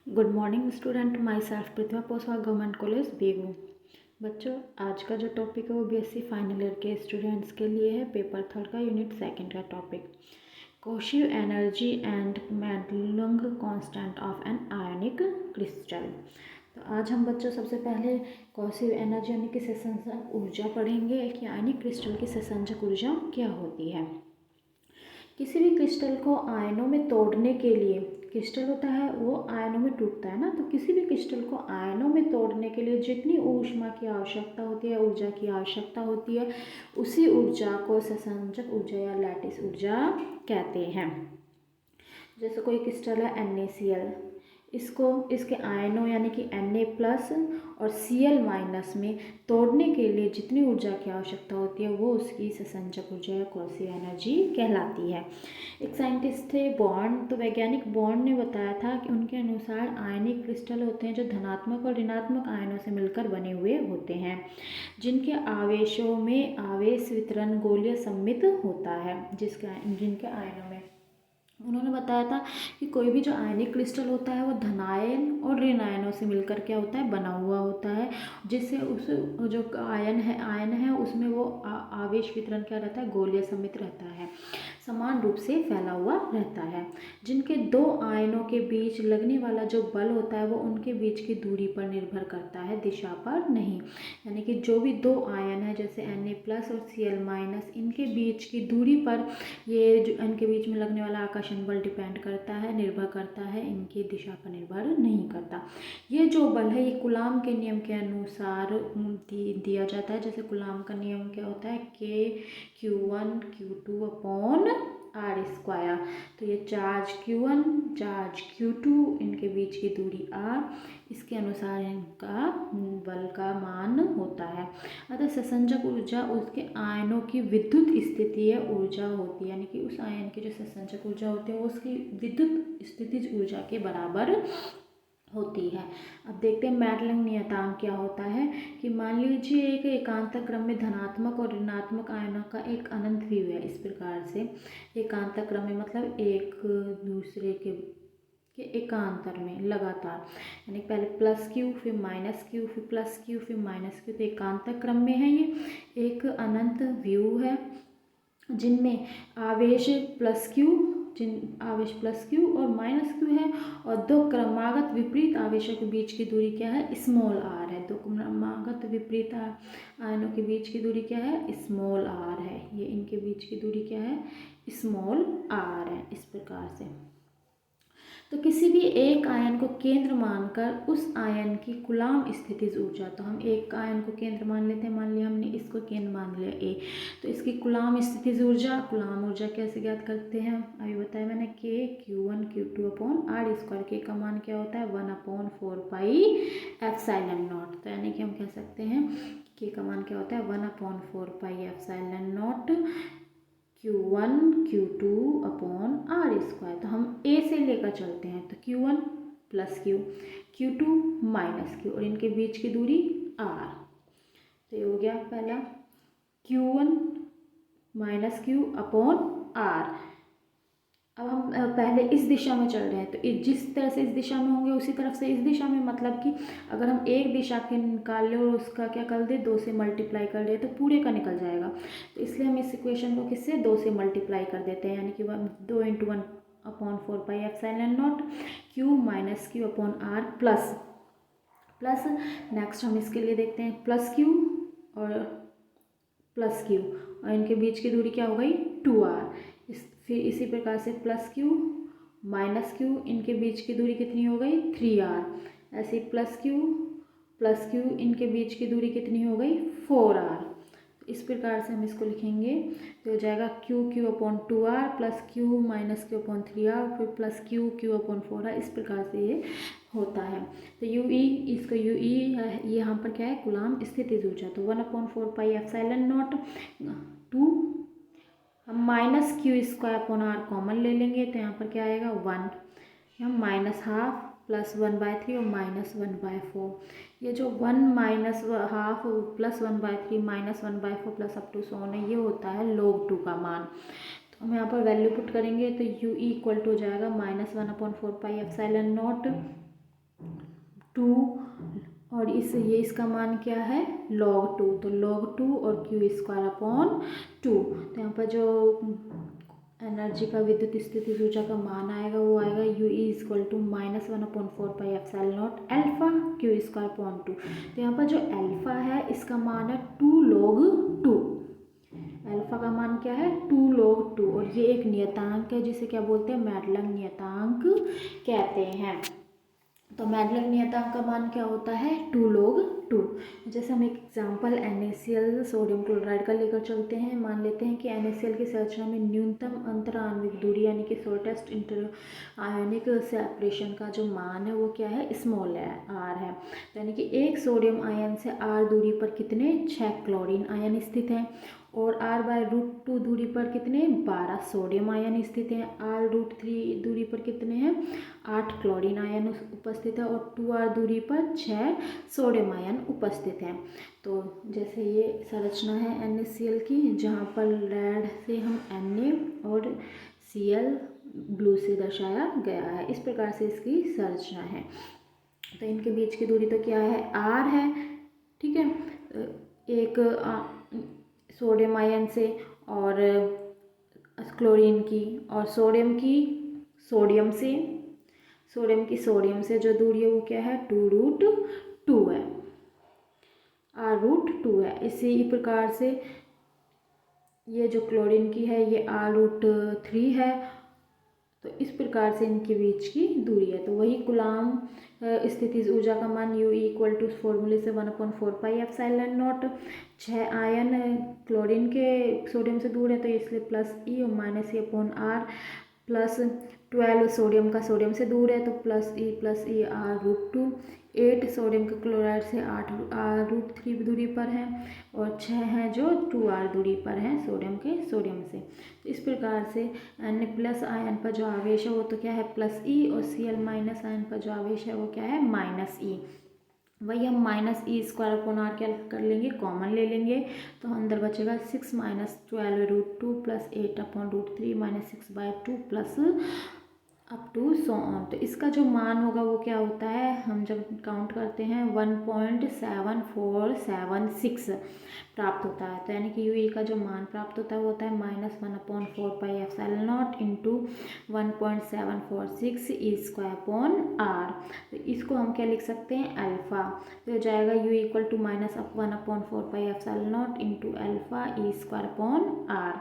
Good morning student, my self Pratibha Poswa, government college Begu. बच्चों, आज का जो टॉपिक है वो बीएससी फाइनल ईयर के स्टूडेंट्स के लिए है। पेपर 3 का यूनिट 2 का टॉपिक कॉशी energy and Madelung constant of an ionic crystal. तो आज हम बच्चों सबसे पहले कॉशी एनर्जी यानी कि ससंजक ऊर्जा पढ़ेंगे कि आयनिक क्रिस्टल की ससंजक ऊर्जा क्या होती है। किसी भी क्रिस्टल को आयनों में तोड़ने के लिए, क्रिस्टल होता है वो आयनों में टूटता है ना, तो किसी भी क्रिस्टल को आयनों में तोड़ने के लिए जितनी ऊष्मा की आवश्यकता होती है, ऊर्जा की आवश्यकता होती है, उसी ऊर्जा को ससंजक ऊर्जा या लैटिस ऊर्जा कहते हैं। जैसे कोई क्रिस्टल है NaCl, इसको इसके आयनों यानी कि Na+ और Cl- में तोड़ने के लिए जितनी ऊर्जा की आवश्यकता होती है वो उसकी ससंजक ऊर्जा या कॉशी एनर्जी कहलाती है। एक साइंटिस्ट थे बॉर्न, तो वैज्ञानिक बॉर्न ने बताया था कि उनके अनुसार आयनिक क्रिस्टल होते हैं जो धनात्मक और ऋणात्मक आयनों से मिलकर बने हुए होते हैं, जिनके आवेशों में आवेश वितरण गोलीय सममित होता है। जिनके आयनों में उन्होंने बताया था कि कोई भी जो आयनिक क्रिस्टल होता है वो धनायन और ऋण आयनों से मिलकर क्या होता है, बना हुआ होता है, जिससे उस जो आयन है उसमें वो आवेश वितरण क्या रहता है, गोलीय सममित रहता है, समान रूप से फैला हुआ रहता है। जिनके दो आयनों के बीच लगने वाला जो बल होता है वो उनके बीच की दूरी पर निर्भर करता है, दिशा पर नहीं। यानी कि जो भी दो आयन है जैसे Na+ और Cl-, इनके बीच की दूरी पर ये जो इनके बीच में लगने वाला आकर्षण बल डिपेंड करता है, निर्भर करता है, इनकी दिशा पर निर्भर नहीं करता। ये जो बल है ये कूलाम के नियम के अनुसार दिया जाता है। जैसे कूलाम का नियम क्या होता है, K(Q1 Q2 अपॉन R²। तो ये चार्ज Q1 चार्ज Q2 इनके बीच की दूरी R, इसके अनुसार इनका बल का मान होता है। अतः ससंजक ऊर्जा उसके आयनों की विद्युत स्थितीय ऊर्जा होती है, यानी कि उस आयन की जो ससंजक ऊर्जा होती है वो उसकी विद्युत स्थितिज ऊर्जा के बराबर होती है। अब देखते हैं मेडलिंग नियतांक क्या होता है कि मान लीजिए एक एकांतर क्रम में धनात्मक और ऋणात्मक आयनों का एक अनंत व्यू है। इस प्रकार से एकांतर क्रम में मतलब एक दूसरे के एकांतर में लगातार, यानी पहले +Q फिर -Q फिर +Q फिर -Q, तो एकांतर क्रम में है। ये एक अनंत व्यू है जिनमें आवेश +Q और -Q है, और दो क्रमागत विपरीत आवेशों के बीच की दूरी क्या है, r है। दो क्रमागत विपरीत आयनों के बीच की दूरी क्या है, r है। ये इनके बीच की दूरी क्या है, r है। इस प्रकार से तो किसी भी एक आयन को केंद्र मानकर उस आयन की कूलाम स्थितिज ऊर्जा, तो हम एक आयन को केंद्र मान लेते हैं, मान लिया हमने इसको केंद्र मान लिया A, तो इसकी कूलाम स्थितिज ऊर्जा, कूलाम ऊर्जा कैसे ज्ञात करते हैं, अभी बताया मैंने, K(Q1 Q2 अपॉन R²। के का मान क्या होता है, 1/4πε0। तो यानी कि हम कह सकते हैं के का मान क्या होता है, 1/4πε0 Q1 Q2 अपॉन R²। तो हम A से लेकर चलते हैं, तो Q1 +Q, Q2 -Q और इनके बीच की दूरी R। तो ये हो गया पहला Q1 -Q अपॉन R। अब हम पहले इस दिशा में चल रहे हैं, तो जिस तरह से इस दिशा में होंगे उसी तरफ से इस दिशा में, मतलब कि अगर हम एक दिशा के निकाल ले और उसका क्या कर दे, 2 से मल्टीप्लाई कर दे तो पूरे का निकल जाएगा। तो इसलिए हम इस इक्वेशन को किससे, 2 से मल्टीप्लाई कर देते हैं, यानी कि 2 × 1/4πε0 Q -Q upon R plus next हम इसके लिए देखते हैं +Q और +Q, और इनके बीच की दूरी क्या हो गई, 2R। फिर इसी प्रकार से +Q -Q, इनके बीच की दूरी कितनी हो गई, 3R। ऐसे +Q इनके बीच की दूरी कितनी हो गई, 4R। इस प्रकार से हम इसको लिखेंगे तो हो जाएगा Q upon 2R +Q -Q upon 3R फिर +Q अपॉन 4R। इस प्रकार से ये होता है। तो UE, इसका UE है, ये यहाँ पर क्या है, कूलाम स्थितिज ऊर्जा। तो 1/4πε0 2, हम -Q² अपॉन R कॉमन ले लेंगे तो यहाँ पर क्या आएगा, 1, हम -½ + 1/3 और -1/4। ये जो 1 -½ + 1/3 -1/4 plus up to so on है, ये होता है log 2 का मान। तो हम यहाँ पर वैल्यू पुट करेंगे तो UE इक्वल टू हो जाएगा -1/4πε0 2 और इसका मान क्या है log 2, तो log 2 और q स्क्वायर अपॉन 2। तो यहाँ पर जो एनर्जी का विद्युत स्थिति ऊर्जा का मान आएगा वो आएगा u equal to -1/4πε0 alpha q square upon 2। तो यहाँ पर जो अल्फा है इसका मान है 2 log 2। अल्फा का मान क्या है 2 log 2 और ये एक नियतांक है जिसे क्या बोलते हैं मैडलंग नियतांक कहते हैं। तो मैडलंग नियतांक का मान क्या होता है 2 log 2। जैसे हम एक एग्जांपल NaCl सोडियम क्लोराइड का लेकर चलते हैं। मान लेते हैं कि NaCl की संरचना में न्यूनतम अंतर आणविक दूरी यानी कि शॉर्टेस्ट इंटर आयनिक सेपरेशन का जो मान है वो क्या है स्मॉल r है। यानी कि एक सोडियम आयन से r दूरी पर कितने 6 क्लोरीन आयन स्थित हैं और r/√2 दूरी पर कितने 12 सोडियम आयन स्थित हैं। r√3 दूरी पर कितने हैं 8 क्लोरीन आयन उपस्थित है और 2r दूरी पर 6 सोडियम आयन उपस्थित हैं। तो जैसे ये संरचना है NaCl की जहाँ पर रेड से हम Na और Cl ब्लू से दर्शाया गया है। इस प्रकार से इसकी संरचना है। तो इनके बीच की दूरी तो क्या है r है, ठीक है, एक सोडियम आयन से और क्लोरीन की और सोडियम से जो दूरी है वो क्या है 2√2 है, r√2 है। इसी प्रकार से ये जो क्लोरीन की है ये r√3 है। तो इस प्रकार से इनके बीच की दूरी है। तो वही कूलाम स्थितिज ऊर्जा का मान u इक्वल टू फॉर्मूले से 1/4πε0। 6 आयन क्लोरीन के सोडियम से दूर है तो इसलिए प्लस ई और minus e upon r, plus 12 sodium का सोडियम से दूर है तो प्लस ई r√2। 8 सोडियम के क्लोराइड से 8 r√3 दूरी पर है और 6 हैं जो 2r दूरी पर हैं सोडियम से। तो इस प्रकार से Na+ आयन पर जो आवेश है वो तो क्या है प्लस ई और Cl- आयन पर जो आवेश है वो क्या है माइनस ई। वही हम -e² अपॉन r क्या कर लेंगे कॉमन ले लेंगे तो अंदर बचेगा 6 - 12√2 plus 8/√3 -6/2 plus up to so on. तो इसका जो मान होगा वो क्या होता है हम जब काउंट करते हैं 1.7476 प्राप्त होता है। तो यानी कि UE का जो मान प्राप्त होता है वो होता है -1/4πε0 इंटू 1.746 E² अपॉन r। तो इसको हम क्या लिख सकते हैं अल्फ़ा। तो हो जाएगा U equal to -1/4πε0 into alpha E² upon r।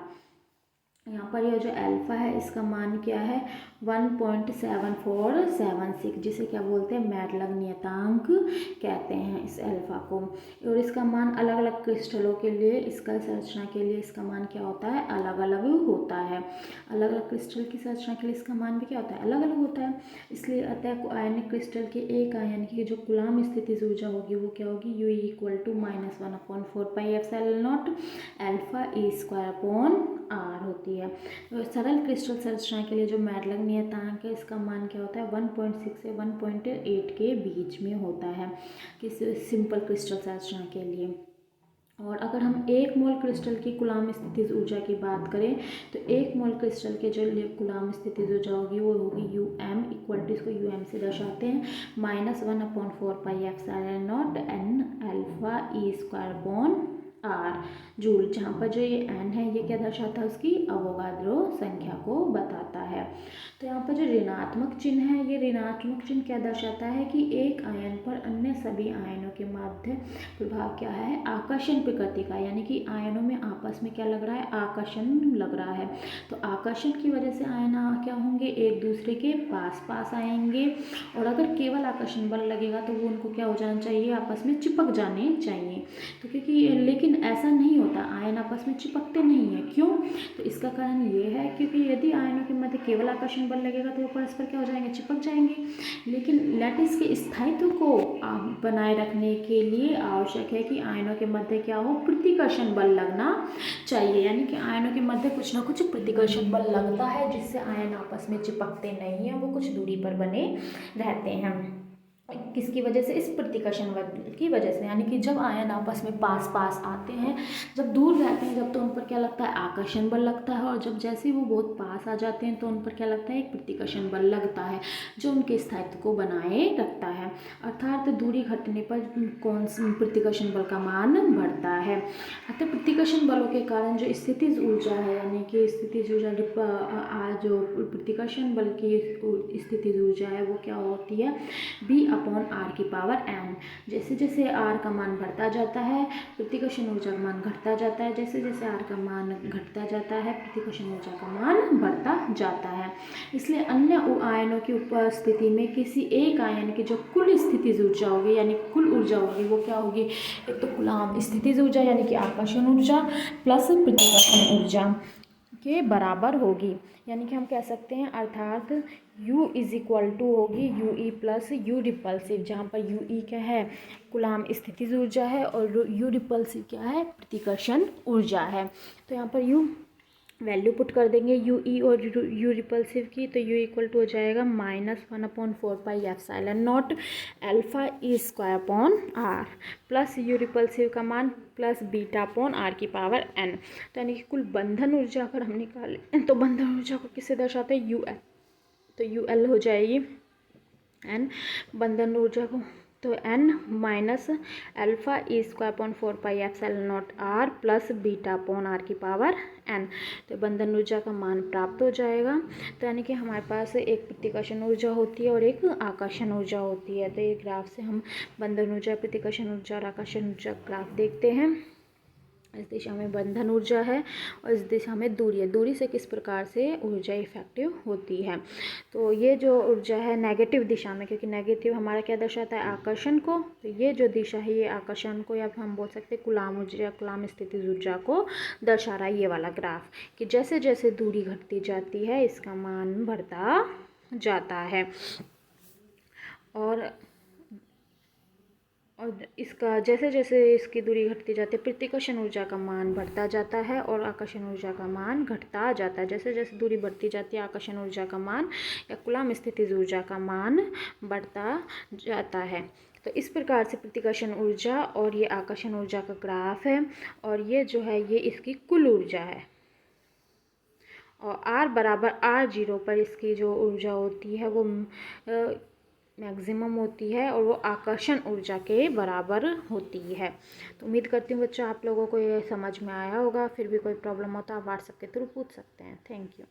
यहाँ पर यह जो अल्फ़ा है इसका मान क्या है 1.7476 जिसे क्या बोलते हैं मैडलंग नियतांक कहते हैं इस अल्फ़ा को। और इसका मान अलग अलग क्रिस्टलों के लिए इसका संरचना के लिए इसका मान क्या होता है अलग अलग होता है। अलग अलग क्रिस्टल की संरचना के लिए इसका मान भी क्या होता है अलग अलग होता है। इसलिए अतः आयनिक क्रिस्टल के एक आयन की जो कूलाम स्थितिज ऊर्जा होगी वो क्या होगी U equal to -1/4πε0 alpha E² upon r होती है। सरल क्रिस्टल संरचना के लिए जो मैडलंग नियतांक है इसका मान क्या होता है 1.6 से 1.8 के बीच में होता है किसी सिंपल क्रिस्टल संरचना के लिए। और अगर हम 1 मोल क्रिस्टल की कूलाम स्थितिज ऊर्जा की बात करें तो 1 मोल क्रिस्टल के जो कूलाम स्थितिज ऊर्जा होगी वो होगी UM इक्वल टू इसको UM से दर्शाते हैं -1/4πε0 n alpha E² upon r joule. जहाँ पर जो ये n है ये क्या दर्शाता है उसकी अवोगाद्रो संख्या को बताता है। तो यहाँ पर जो ऋणात्मक चिन्ह है ये ऋणात्मक चिन्ह क्या दर्शाता है कि एक आयन पर अन्य सभी आयनों के मध्य प्रभाव क्या है आकर्षण प्रकृति का, यानी कि आयनों में आपस में क्या लग रहा है आकर्षण लग रहा है। तो आकर्षण की वजह से आयन क्या होंगे एक दूसरे के पास आएंगे और अगर केवल आकर्षण बल लगेगा तो वो उनको क्या हो जाना चाहिए आपस में चिपक जाने चाहिए। तो क्योंकि लेकिन ऐसा नहीं होता आयन आपस में चिपकते नहीं है। क्यों? तो इसका कारण ये है क्योंकि यदि आयनों के मध्य केवल आकर्षण बल लगेगा तो वो परस्पर क्या हो जाएंगे चिपक जाएंगे। लेकिन लैटिस के स्थायित्व को बनाए रखने के लिए आवश्यक है कि आयनों के मध्य क्या हो प्रतिकर्षण बल लगना चाहिए, यानी कि आयनों के मध्य कुछ ना कुछ प्रतिकर्षण बल लगता है जिससे आयन आपस में चिपकते नहीं हैं वो कुछ दूरी पर बने रहते हैं। किसकी वजह से? इस प्रतिकर्षण बल की वजह से। यानी कि जब आयन आपस में पास पास आते हैं, जब दूर रहते हैं जब, तो उन पर क्या लगता है? आकर्षण बल लगता है। और जब जैसे ही वो बहुत पास आ जाते हैं तो उन पर क्या लगता है? एक प्रतिकर्षण बल लगता है, जो उनके स्थायित्व को बनाए रखता है। अर्थात दूरी घटने पर कौन सी प्रतिकर्षण बल का मान बढ़ता है। अतः प्रतिकर्षण बलों के कारण जो स्थितिज ऊर्जा है, यानी कि स्थितिज ऊर्जा जो प्रतिकर्षण बल की स्थितिज ऊर्जा है वो क्या होती है? V/r⁴n। जैसे जैसे r का मान बढ़ता जाता है, प्रतिकर्षण ऊर्जा का मान घटता जाता है। जैसे जैसे r का मान घटता जाता है, प्रतिकर्षण ऊर्जा का मान बढ़ता जाता है। इसलिए अन्य आयनों की उपस्थिति में किसी एक आयन की जो कुल स्थितिज ऊर्जा होगी, यानी कुल ऊर्जा होगी, वो क्या होगी? एक तो कूलाम स्थितिज ऊर्जा यानी कि आकर्षण ऊर्जा प्लस प्रतिकर्षण ऊर्जा के बराबर होगी। यानी कि हम कह सकते हैं अर्थात U इज इक्वल टू होगी UE प्लस U रिपल्सिव, जहाँ पर UE क्या है? कूलाम स्थितिज ऊर्जा है, और U रिपल्सिव क्या है? प्रतिकर्षण ऊर्जा है। तो यहाँ पर U वैल्यू पुट कर देंगे UE और U रिपल्सिव की, तो U इक्वल टू हो जाएगा -1/4πε0 α² प्लस U रिपल्सिव का मान प्लस β/r⁴n। तो यानी कि कुल बंधन ऊर्जा अगर हम निकालें तो बंधन ऊर्जा को किससे दर्शाते हैं? UL। तो UL हो जाएगी N बंधन ऊर्जा को, तो N -α² प्लस β/r⁴n। तो बंधन ऊर्जा का मान प्राप्त हो जाएगा। तो यानी कि हमारे पास एक प्रतिकर्षण ऊर्जा होती है और एक आकर्षण ऊर्जा होती है। तो ये ग्राफ से हम बंधन ऊर्जा, प्रतिकर्षण ऊर्जा और आकर्षण ऊर्जा ग्राफ देखते हैं। इस दिशा में बंधन ऊर्जा है और इस दिशा में दूरी है। दूरी से किस प्रकार से ऊर्जा इफेक्टिव होती है। तो ये जो ऊर्जा है नेगेटिव दिशा में, क्योंकि नेगेटिव हमारा क्या दर्शाता है? आकर्षण को। तो ये जो दिशा है ये आकर्षण को, या हम बोल सकते हैं कूलाम ऊर्जा, कूलाम स्थितिज ऊर्जा को दर्शा रहा है ये वाला ग्राफ, कि जैसे जैसे दूरी घटती जाती है इसका मान बढ़ता जाता है। और इसका जैसे जैसे इसकी दूरी घटती जाती है, प्रतिकर्षण ऊर्जा का मान बढ़ता जाता है और आकर्षण ऊर्जा का मान घटता जाता है। जैसे जैसे दूरी बढ़ती जाती है, आकर्षण ऊर्जा का मान या कूलाम स्थितिज ऊर्जा का मान बढ़ता जाता है। तो इस प्रकार से प्रतिकर्षण ऊर्जा और ये आकर्षण ऊर्जा का ग्राफ है। और ये जो है ये इसकी कुल ऊर्जा है, और r = r0 पर इसकी जो ऊर्जा होती है वो मैक्सिमम होती है, और वो आकर्षण ऊर्जा के बराबर होती है। तो उम्मीद करती हूँ बच्चों आप लोगों को ये समझ में आया होगा। फिर भी कोई प्रॉब्लम हो तो आप व्हाट्सएप के थ्रू पूछ सकते हैं। Thank you.